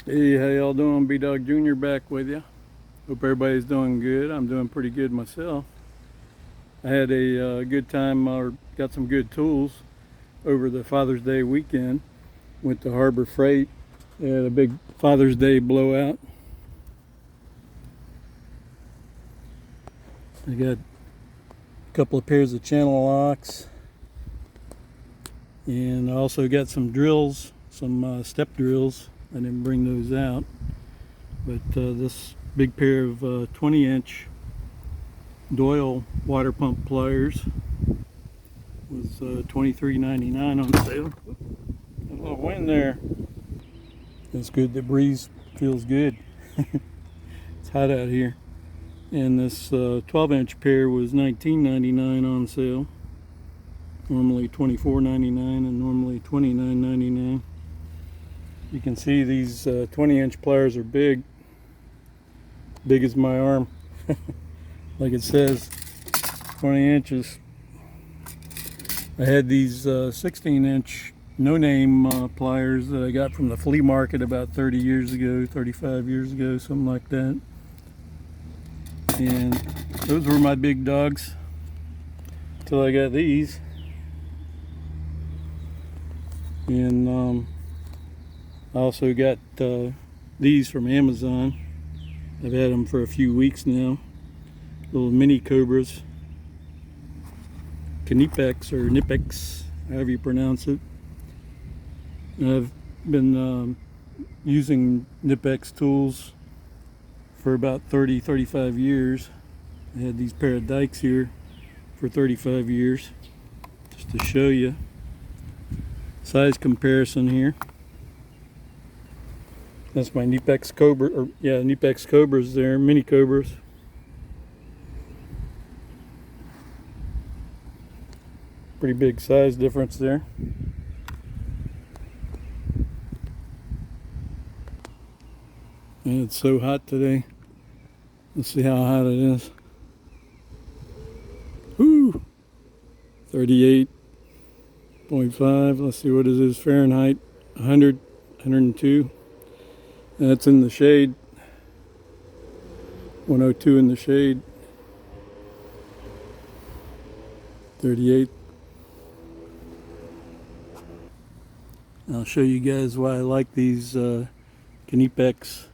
Hey, how y'all doing? B-Dog Jr. back with you. Hope everybody's doing good. I'm doing pretty good myself. I had a good time, got some good tools over the Father's Day weekend. Went to Harbor Freight. They had a big Father's Day blowout. I got a couple of pairs of channel locks, and I also got some drills, some step drills. I didn't bring those out, but this big pair of 20-inch Doyle water pump pliers was $23.99 on sale. There's a little wind there. It's good. The breeze feels good. It's hot out here. And this 12-inch pair was $19.99 on sale. Normally $24.99 and normally $29.99. You can see these 20-inch pliers are big. Big as my arm. Like it says, 20 inches. I had these 16-inch no-name pliers that I got from the flea market about 30 years ago, 35 years ago, something like that. And those were my big dogs until I got these. And I also got these from Amazon. I've had them for a few weeks now. Little mini cobras. Knipex or Knipex, however you pronounce it. I've been using Knipex tools for about 35 years. I had these pair of dikes here for 35 years. Just to show you size comparison here. That's my Knipex Cobra, or yeah, Knipex Cobras there, mini Cobras. Pretty big size difference there. And it's so hot today. Let's see how hot it is. Woo! 38.5. Let's see what it is Fahrenheit. 100, 102. That's in the shade. 102 in the shade. 38. I'll show you guys why I like these Knipex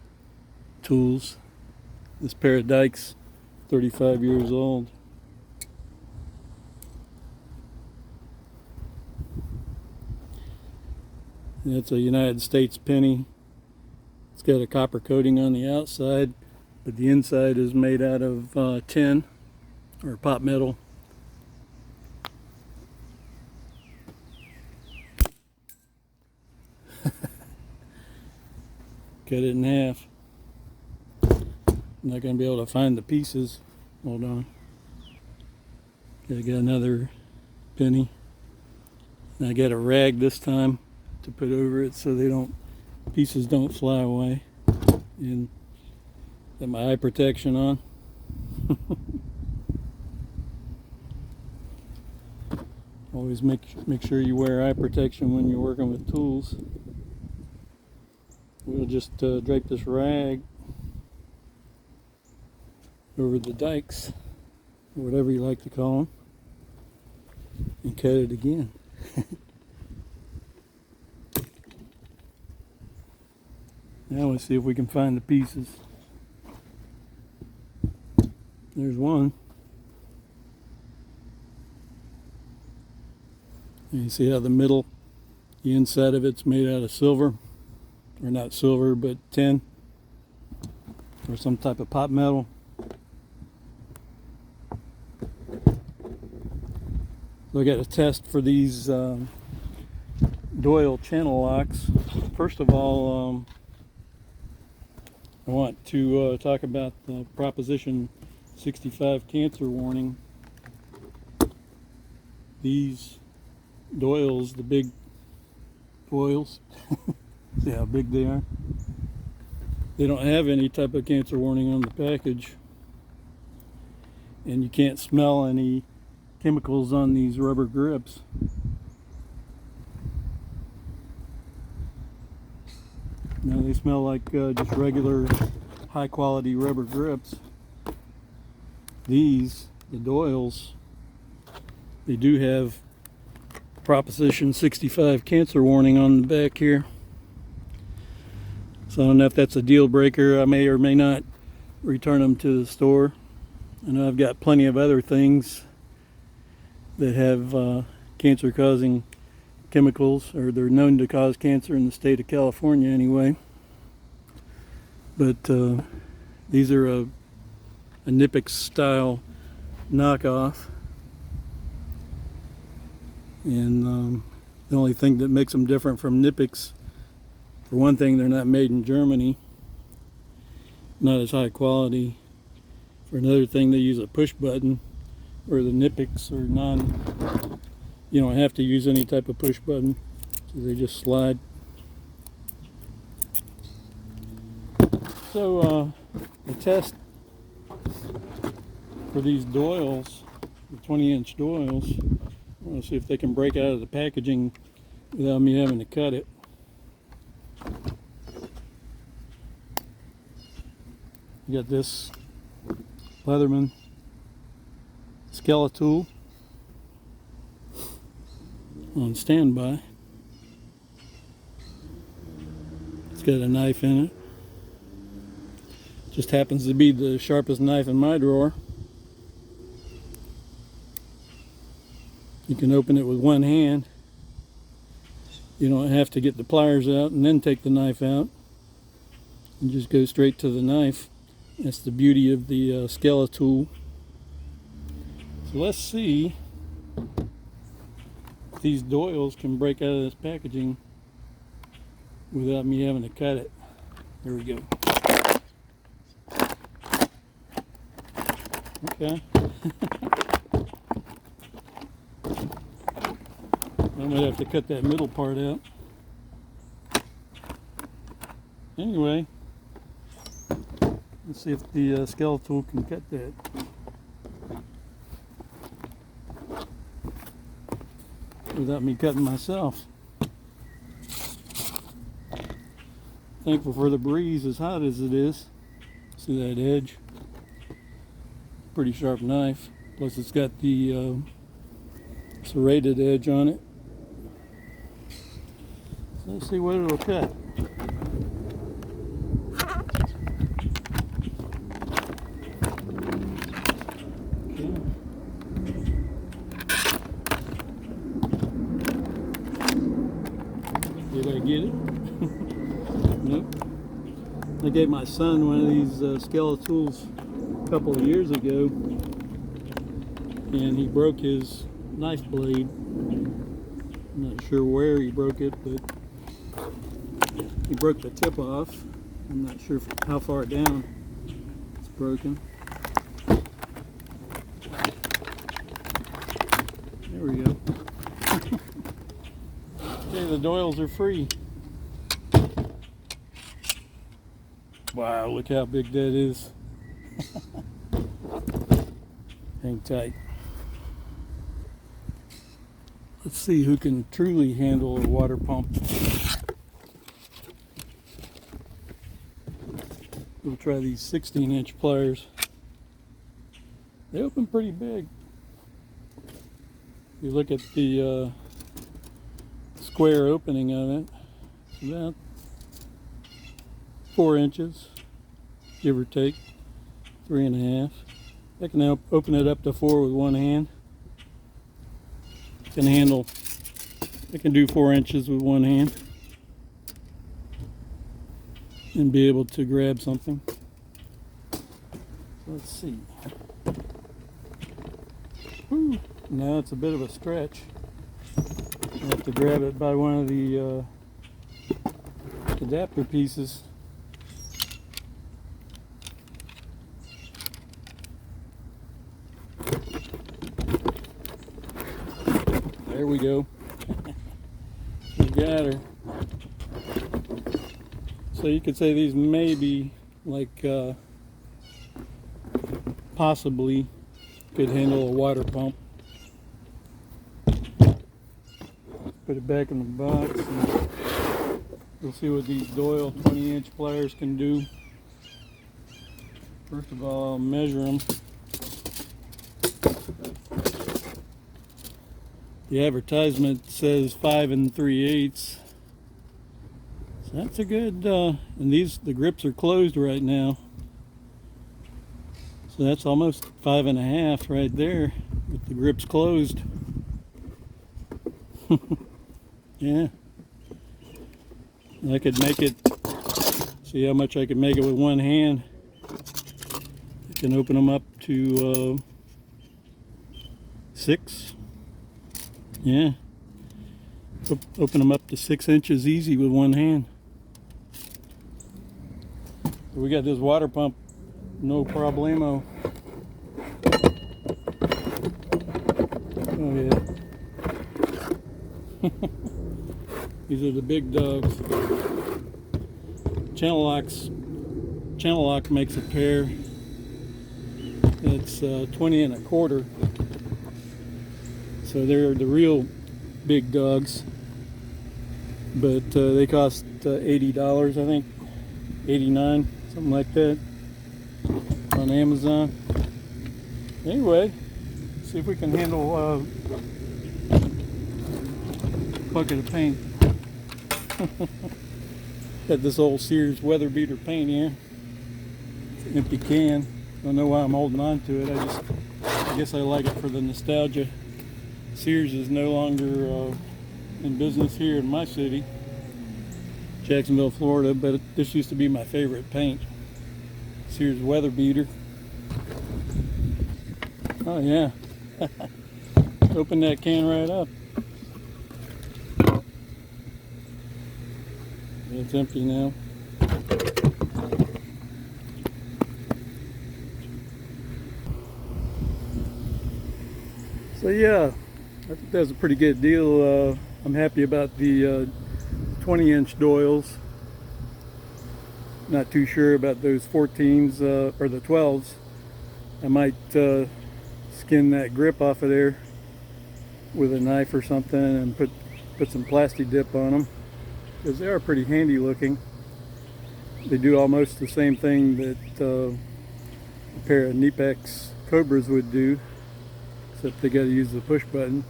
tools. This pair of dikes, 35 years old. It's a United States penny. It's got a copper coating on the outside, but the inside is made out of tin or pot metal. Cut it in half. I'm not going to be able to find the pieces. Hold on. Okay, I got another penny. And I got a rag this time to put over it so pieces don't fly away. And got my eye protection on. Always make sure you wear eye protection when you're working with tools. We'll just drape this rag over the dikes, or whatever you like to call them, and cut it again. Now let's see if we can find the pieces. There's one. And you see how the inside of it's made out of silver. Or not silver, but tin. Or some type of pot metal. So I got a test for these Doyle channel locks. First of all, I want to talk about the Proposition 65 cancer warning. These Doyles, the big Doyles, see how big they are? They don't have any type of cancer warning on the package. And you can't smell any chemicals on these rubber grips. Now they smell like just regular high quality rubber grips. These, the Doyles, they do have Proposition 65 cancer warning on the back here. So I don't know if that's a deal breaker. I may or may not return them to the store. I know I've got plenty of other things that have cancer causing chemicals, or they're known to cause cancer in the state of California anyway. But these are a Knipex style knockoff, and the only thing that makes them different from Knipex, for one thing, they're not made in Germany, not as high quality. For another thing, they use a push button, where the Knipex are you don't have to use any type of push button, so they just slide. So the test for these Doyles, the 20-inch Doyles, I want to see if they can break out of the packaging without me having to cut it. You got this Leatherman Skeletal on standby. It's got a knife in it. Just happens to be the sharpest knife in my drawer. You can open it with one hand. You don't have to get the pliers out and then take the knife out. You just go straight to the knife. That's the beauty of the Skeletal. So let's see if these Doyles can break out of this packaging without me having to cut it. There we go. Okay. I might have to cut that middle part out. Anyway, let's see if the Skeletal can cut that. Without me cutting myself. Thankful for the breeze, as hot as it is. See that edge? Pretty sharp knife. Plus it's got the serrated edge on it. So let's see what it'll cut. Did I get it? Nope. I gave my son one of these Skeletals a couple of years ago, and he broke his knife blade. I'm not sure where he broke it, but he broke the tip off. I'm not sure how far down it's broken. There we go. Okay, the Doyles are free. Wow, look how big that is. Hang tight. Let's see who can truly handle a water pump. We'll try these 16-inch pliers. They open pretty big. If you look at the square opening of it, it's about 4 inches, give or take, 3.5. I can now open it up to 4 with one hand. I can do 4 inches with one hand and be able to grab something. So let's see. Whew. Now it's a bit of a stretch. I have to grab it by one of the adapter pieces. There we go. We got her. So you could say these may be like possibly could handle a water pump. Put it back in the box. We'll see what these Doyle 20-inch pliers can do. First of all, I'll measure them. The advertisement says 5 3/8. So that's a good, and the grips are closed right now. So that's almost 5 1/2 right there with the grips closed. Yeah. I could make it, see how much I can make it with one hand. I can open them up to 6. Yeah. Open them up to 6 inches easy with one hand. We got this water pump, no problemo. Oh yeah. These are the big dogs. Channel lock makes a pair. It's 20 1/4. So they're the real big dogs, but they cost $80, I think, 89, something like that, on Amazon. Anyway, see if we can handle a bucket of paint. Got this old Sears weather beater paint here. It's an empty can. Don't know why I'm holding on to it. I guess I like it for the nostalgia. Sears is no longer in business here in my city, Jacksonville, Florida, but this used to be my favorite paint. Sears weather beater. Oh yeah. Open that can right up. It's empty now. So yeah, I think that's a pretty good deal. I'm happy about the 20-inch Doyles. Not too sure about those 14s or the 12s. I might skin that grip off of there with a knife or something and put some plastic dip on them, because they are pretty handy looking. They do almost the same thing that a pair of Knipex Cobras would do, except they got to use the push button.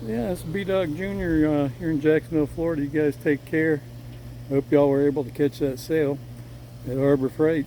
Yeah, it's B-Dog Jr. Here in Jacksonville, Florida. You guys take care. I hope y'all were able to catch that sale at Harbor Freight.